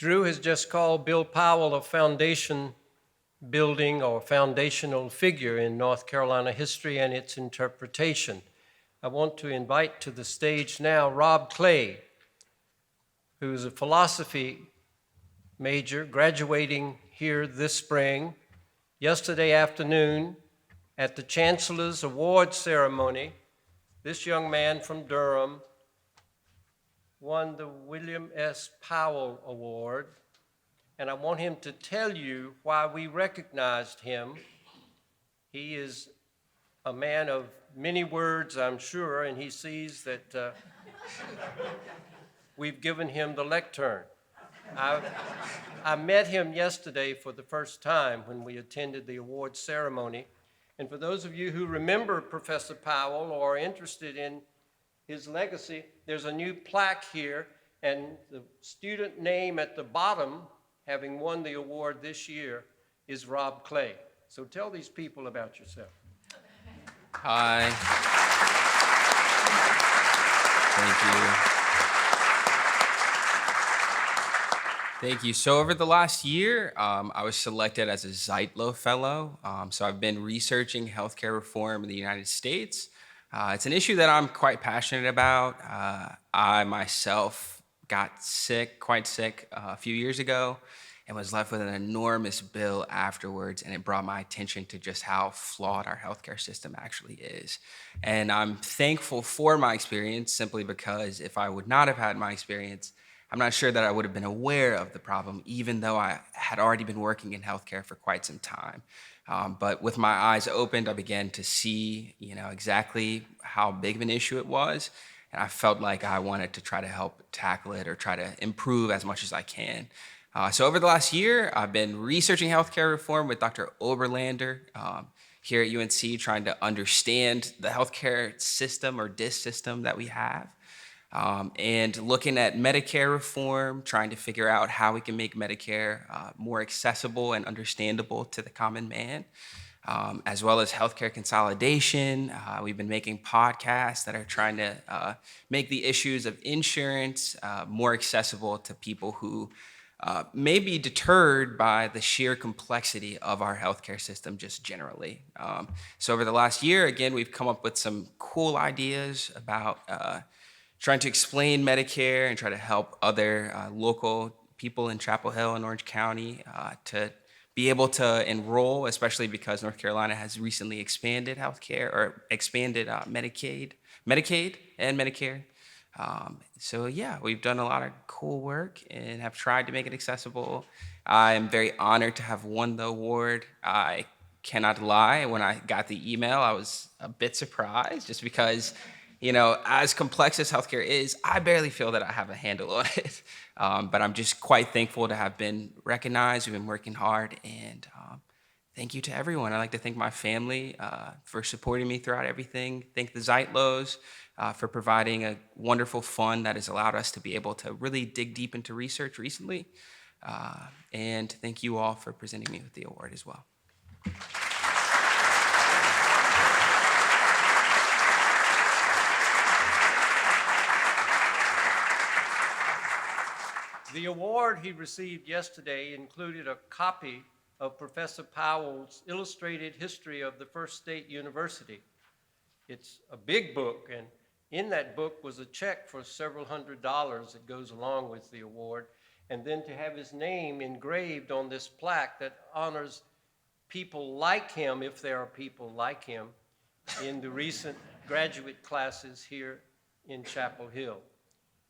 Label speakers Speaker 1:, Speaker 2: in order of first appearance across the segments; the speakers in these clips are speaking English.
Speaker 1: Drew has just called Bill Powell a foundation building or foundational figure in North Carolina history and its interpretation. I want to invite to the stage now Rob Clay, who is a philosophy major graduating here this spring. Yesterday afternoon at the Chancellor's Award ceremony, this young man from Durham won the William S. Powell Award, and I want him to tell you why we recognized him. He is a man of many words, I'm sure, and he sees that we've given him the lectern. I met him yesterday for the first time when we attended the award ceremony. And for those of you who remember Professor Powell or are interested in his legacy, there's a new plaque here, and the student name at the bottom, having won the award this year, is Rob Clay. So tell these people about yourself.
Speaker 2: Hi. Thank you. Thank you. So over the last year, I was selected as a Zeitlo Fellow. So I've been researching healthcare reform in the United States. It's an issue that I'm quite passionate about. I myself got quite sick a few years ago, and was left with an enormous bill afterwards, and it brought my attention to just how flawed our healthcare system actually is. And I'm thankful for my experience simply because if I would not have had my experience, I'm not sure that I would have been aware of the problem, even though I had already been working in healthcare for quite some time. But with my eyes opened, I began to see, exactly how big of an issue it was, and I felt like I wanted to try to help tackle it or try to improve as much as I can. So over the last year, I've been researching healthcare reform with Dr. Oberlander here at UNC, trying to understand the healthcare system or DIS system that we have. And looking at Medicare reform, trying to figure out how we can make Medicare more accessible and understandable to the common man, as well as healthcare consolidation. We've been making podcasts that are trying to make the issues of insurance more accessible to people who may be deterred by the sheer complexity of our healthcare system just generally. So over the last year, again, we've come up with some cool ideas about trying to explain Medicare and try to help other local people in Chapel Hill and Orange County to be able to enroll, especially because North Carolina has recently expanded healthcare or expanded Medicaid and Medicare. So yeah, we've done a lot of cool work and have tried to make it accessible. I am very honored to have won the award. I cannot lie, when I got the email, I was a bit surprised just because as complex as healthcare is, I barely feel that I have a handle on it. But I'm just quite thankful to have been recognized. We've been working hard, and thank you to everyone. I'd like to thank my family for supporting me throughout everything. Thank the Zeitlos for providing a wonderful fund that has allowed us to be able to really dig deep into research recently. And thank you all for presenting me with the award as well.
Speaker 1: The award he received yesterday included a copy of Professor Powell's Illustrated History of the First State University. It's a big book, and in that book was a check for several $100s that goes along with the award, and then to have his name engraved on this plaque that honors people like him, if there are people like him, in the recent graduate classes here in Chapel Hill.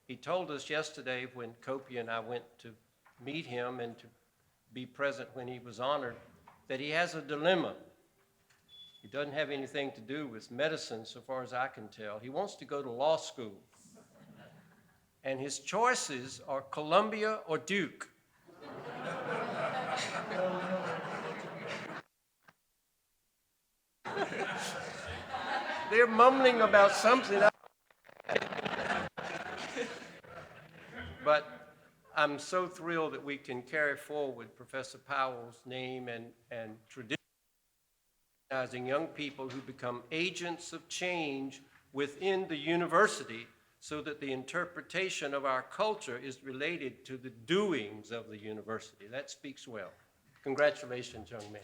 Speaker 1: He told us yesterday when Kopi and I went to meet him and to be present when he was honored that he has a dilemma. It doesn't have anything to do with medicine so far as I can tell. He wants to go to law school. And his choices are Columbia or Duke. They're mumbling about something. But I'm so thrilled that we can carry forward Professor Powell's name and tradition, recognizing young people who become agents of change within the university so that the interpretation of our culture is related to the doings of the university. That speaks well. Congratulations, young man.